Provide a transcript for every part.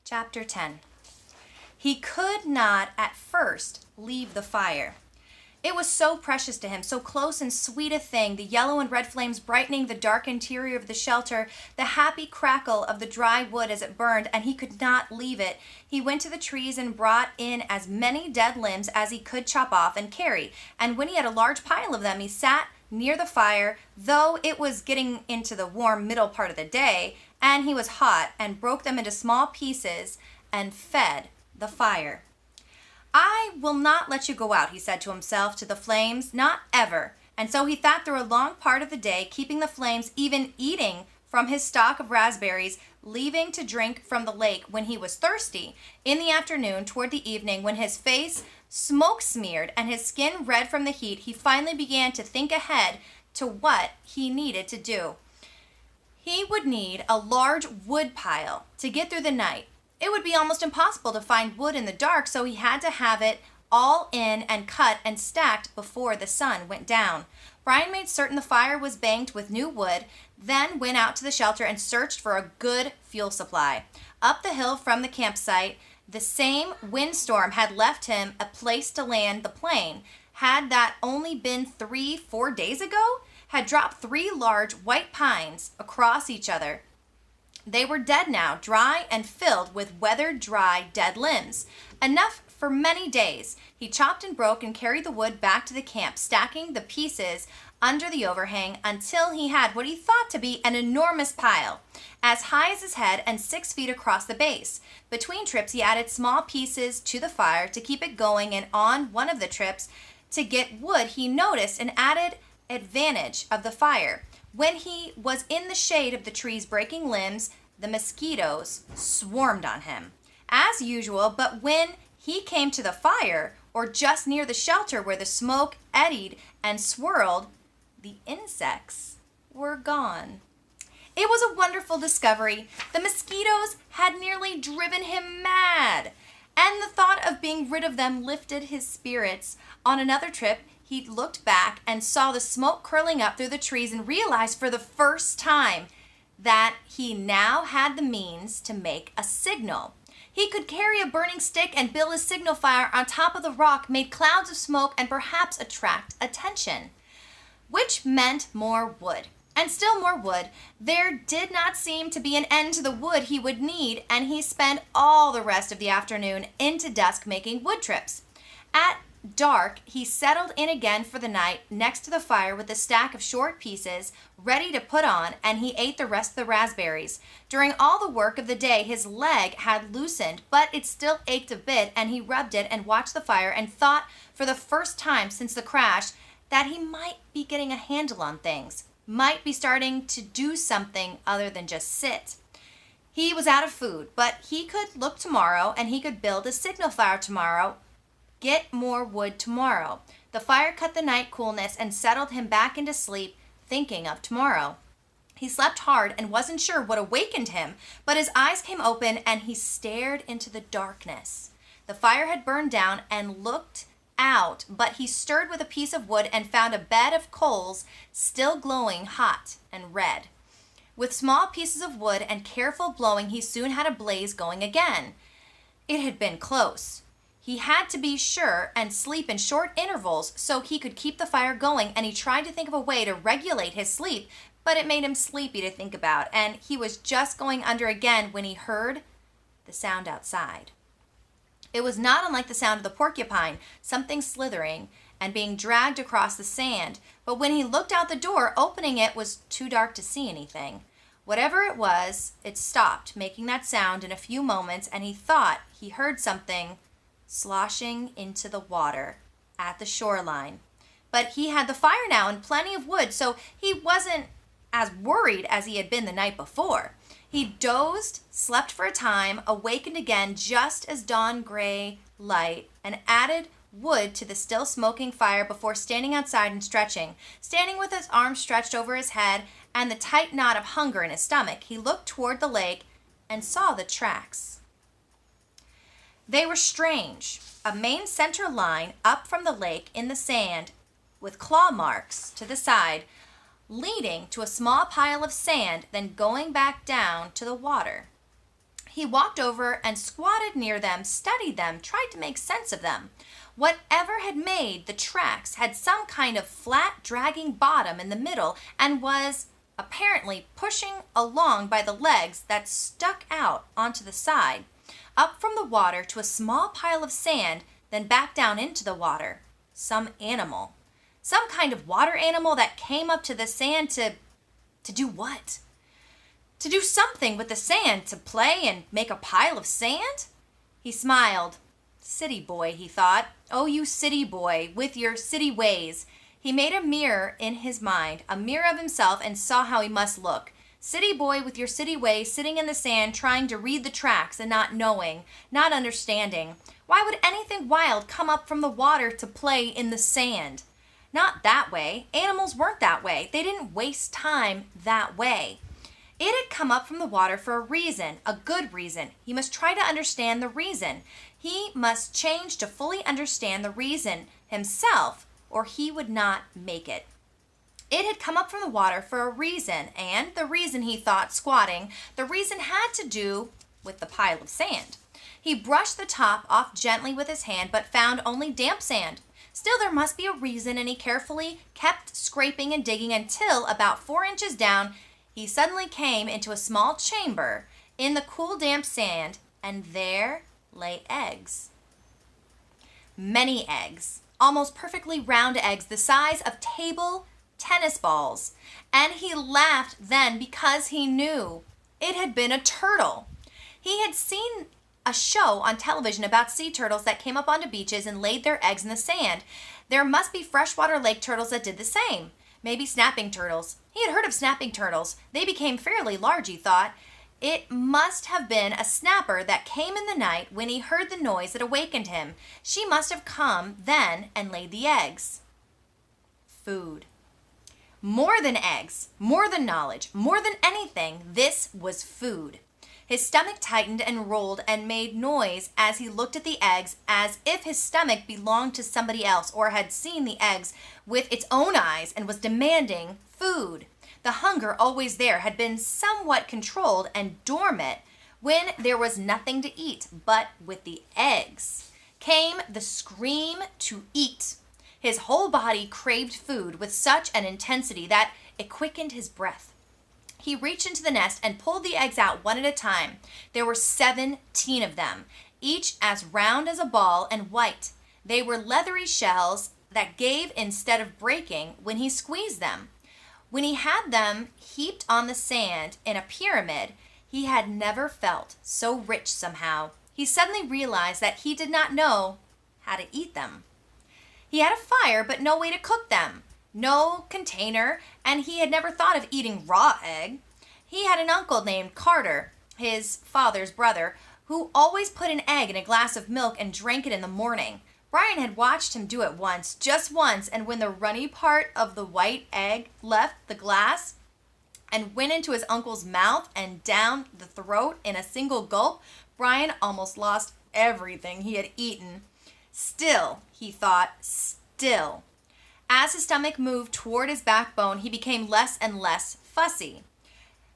Chapter 10. He could not at first leave the fire. It was so precious to him, so close and sweet a thing, the yellow and red flames brightening the dark interior of the shelter, the happy crackle of the dry wood as it burned, and he could not leave it. He went to the trees and brought in as many dead limbs as he could chop off and carry, and when he had a large pile of them, he sat near the fire, though it was getting into the warm middle part of the day, and he was hot, and broke them into small pieces and fed the fire. "I will not let you go out," he said to himself, "to the flames, not ever." And so he thought through a long part of the day, keeping the flames, even eating from his stock of raspberries, leaving to drink from the lake when he was thirsty. In the afternoon, toward the evening, when his face smoke-smeared and his skin red from the heat, he finally began to think ahead to what he needed to do. He would need a large wood pile to get through the night. It would be almost impossible to find wood in the dark, so he had to have it all in and cut and stacked before the sun went down. Brian made certain the fire was banked with new wood, then went out to the shelter and searched for a good fuel supply. Up the hill from the campsite, the same windstorm had left him a place to land the plane. Had that only been 3-4 days ago? Had dropped 3 large white pines across each other. They were dead now, dry and filled with weathered, dry, dead limbs. Enough for many days. He chopped and broke and carried the wood back to the camp, stacking the pieces under the overhang until he had what he thought to be an enormous pile, as high as his head and 6 feet across the base. Between trips, he added small pieces to the fire to keep it going, and on one of the trips to get wood, he noticed an added advantage of the fire. When he was in the shade of the trees breaking limbs, the mosquitoes swarmed on him, as usual, but when he came to the fire, or just near the shelter where the smoke eddied and swirled, the insects were gone. It was a wonderful discovery. The mosquitoes had nearly driven him mad, and the thought of being rid of them lifted his spirits. On another trip, he looked back and saw the smoke curling up through the trees and realized for the first time that he now had the means to make a signal. He could carry a burning stick and build a signal fire on top of the rock, made clouds of smoke, and perhaps attract attention, which meant more wood. And still more wood. There did not seem to be an end to the wood he would need, and he spent all the rest of the afternoon into dusk making wood trips. At dark, he settled in again for the night next to the fire with a stack of short pieces ready to put on, and he ate the rest of the raspberries. During all the work of the day, his leg had loosened, but it still ached a bit, and he rubbed it and watched the fire and thought for the first time since the crash that he might be getting a handle on things, might be starting to do something other than just sit. He was out of food, but he could look tomorrow, and he could build a signal fire tomorrow, get more wood tomorrow. The fire cut the night coolness and settled him back into sleep, thinking of tomorrow. He slept hard and wasn't sure what awakened him, but his eyes came open and he stared into the darkness. The fire had burned down and looked out, but he stirred with a piece of wood and found a bed of coals still glowing hot and red. With small pieces of wood and careful blowing, he soon had a blaze going again. It had been close. He had to be sure and sleep in short intervals so he could keep the fire going, and he tried to think of a way to regulate his sleep, but it made him sleepy to think about, and he was just going under again when he heard the sound outside. It was not unlike the sound of the porcupine, something slithering and being dragged across the sand, but when he looked out the door, opening it was too dark to see anything. Whatever it was, it stopped making that sound in a few moments, and he thought he heard something sloshing into the water at the shoreline. But he had the fire now and plenty of wood, so he wasn't as worried as he had been the night before. He dozed, slept for a time, awakened again just as dawn gray light, and added wood to the still smoking fire before standing outside and stretching. Standing with his arms stretched over his head and the tight knot of hunger in his stomach, he looked toward the lake and saw the tracks. They were strange. A main center line up from the lake in the sand with claw marks to the side, leading to a small pile of sand, then going back down to the water. He walked over and squatted near them, studied them, tried to make sense of them. Whatever had made the tracks had some kind of flat, dragging bottom in the middle and was apparently pushing along by the legs that stuck out onto the side, up from the water to a small pile of sand, then back down into the water. Some animal. Some kind of water animal that came up to the sand to do what? To do something with the sand, to play and make a pile of sand? He smiled. City boy, he thought. Oh, you city boy, with your city ways. He made a mirror in his mind, a mirror of himself, and saw how he must look. City boy with your city ways, sitting in the sand, trying to read the tracks and not knowing, not understanding. Why would anything wild come up from the water to play in the sand? Not that way. Animals weren't that way. They didn't waste time that way. It had come up from the water for a reason, a good reason. He must try to understand the reason. He must change to fully understand the reason himself, or he would not make it. It had come up from the water for a reason, and the reason, he thought, squatting, the reason had to do with the pile of sand. He brushed the top off gently with his hand, but found only damp sand. Still, there must be a reason, and he carefully kept scraping and digging until, about 4 inches down, he suddenly came into a small chamber in the cool, damp sand, and there lay eggs. Many eggs, almost perfectly round eggs, the size of table tennis balls. And he laughed then because he knew it had been a turtle. He had seen a show on television about sea turtles that came up onto beaches and laid their eggs in the sand. There must be freshwater lake turtles that did the same. Maybe snapping turtles. He had heard of snapping turtles. They became fairly large, he thought. It must have been a snapper that came in the night when he heard the noise that awakened him. She must have come then and laid the eggs. Food. More than eggs, more than knowledge, more than anything, this was food. His stomach tightened and rolled and made noise as he looked at the eggs, as if his stomach belonged to somebody else or had seen the eggs with its own eyes and was demanding food. The hunger always there had been somewhat controlled and dormant when there was nothing to eat, but with the eggs came the scream to eat. His whole body craved food with such an intensity that it quickened his breath. He reached into the nest and pulled the eggs out one at a time. There were 17 of them, each as round as a ball and white. They were leathery shells that gave instead of breaking when he squeezed them. When he had them heaped on the sand in a pyramid, he had never felt so rich somehow. He suddenly realized that he did not know how to eat them. He had a fire, but no way to cook them. No container, and he had never thought of eating raw egg. He had an uncle named Carter, his father's brother, who always put an egg in a glass of milk and drank it in the morning. Brian had watched him do it once, just once, and when the runny part of the white egg left the glass and went into his uncle's mouth and down the throat in a single gulp, Brian almost lost everything he had eaten. Still, he thought, still. As his stomach moved toward his backbone, he became less and less fussy.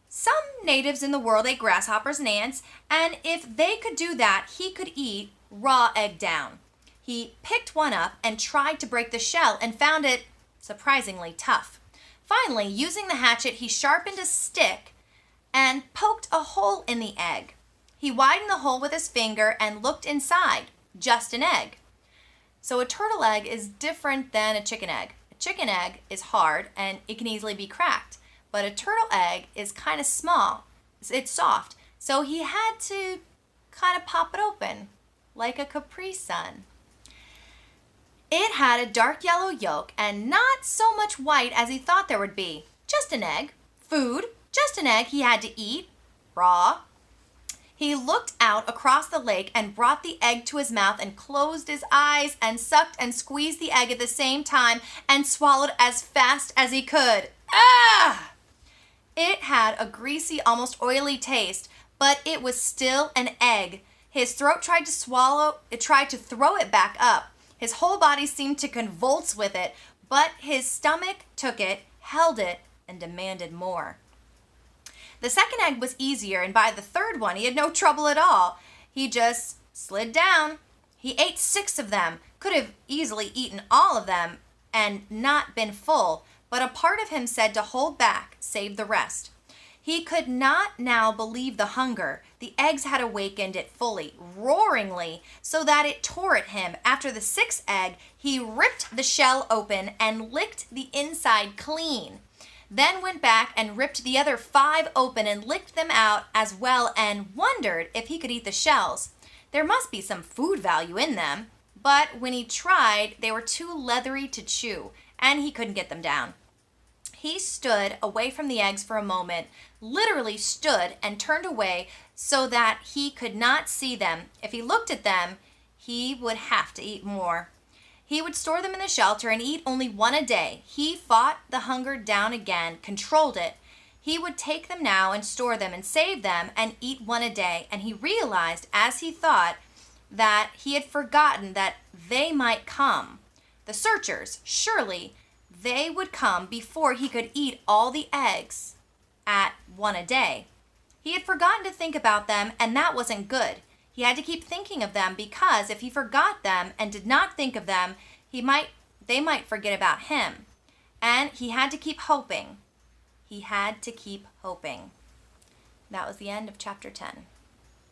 Some natives in the world ate grasshoppers and ants, and if they could do that, he could eat raw egg down. He picked one up and tried to break the shell and found it surprisingly tough. Finally, using the hatchet, he sharpened a stick and poked a hole in the egg. He widened the hole with his finger and looked inside, just an egg. So a turtle egg is different than a chicken egg. A chicken egg is hard and it can easily be cracked, but a turtle egg is kind of small. It's soft, so he had to kind of pop it open like a Capri Sun. It had a dark yellow yolk and not so much white as he thought there would be. Just an egg. Food. Just an egg he had to eat. Raw. He looked out across the lake and brought the egg to his mouth and closed his eyes and sucked and squeezed the egg at the same time and swallowed as fast as he could. Ah! It had a greasy, almost oily taste, but it was still an egg. His throat tried to swallow, it tried to throw it back up. His whole body seemed to convulse with it, but his stomach took it, held it, and demanded more. The second egg was easier, and by the third one, he had no trouble at all. He just slid down. He ate 6 of them, could have easily eaten all of them and not been full, but a part of him said to hold back, save the rest. He could not now believe the hunger. The eggs had awakened it fully, roaringly, so that it tore at him. After the 6th egg, he ripped the shell open and licked the inside clean. Then went back and ripped the other 5 open and licked them out as well, and wondered if he could eat the shells. There must be some food value in them, but when he tried, they were too leathery to chew, and he couldn't get them down. He stood away from the eggs for a moment, literally stood and turned away so that he could not see them. If he looked at them, he would have to eat more. He would store them in the shelter and eat only 1 a day. He fought the hunger down again, controlled it. He would take them now and store them and save them and eat 1 a day. And he realized, as he thought, that he had forgotten that they might come. The searchers, surely they would come before he could eat all the eggs at 1 a day. He had forgotten to think about them, and that wasn't good. He had to keep thinking of them, because if he forgot them and did not think of them, they might forget about him. And he had to keep hoping. He had to keep hoping. That was the end of chapter 10.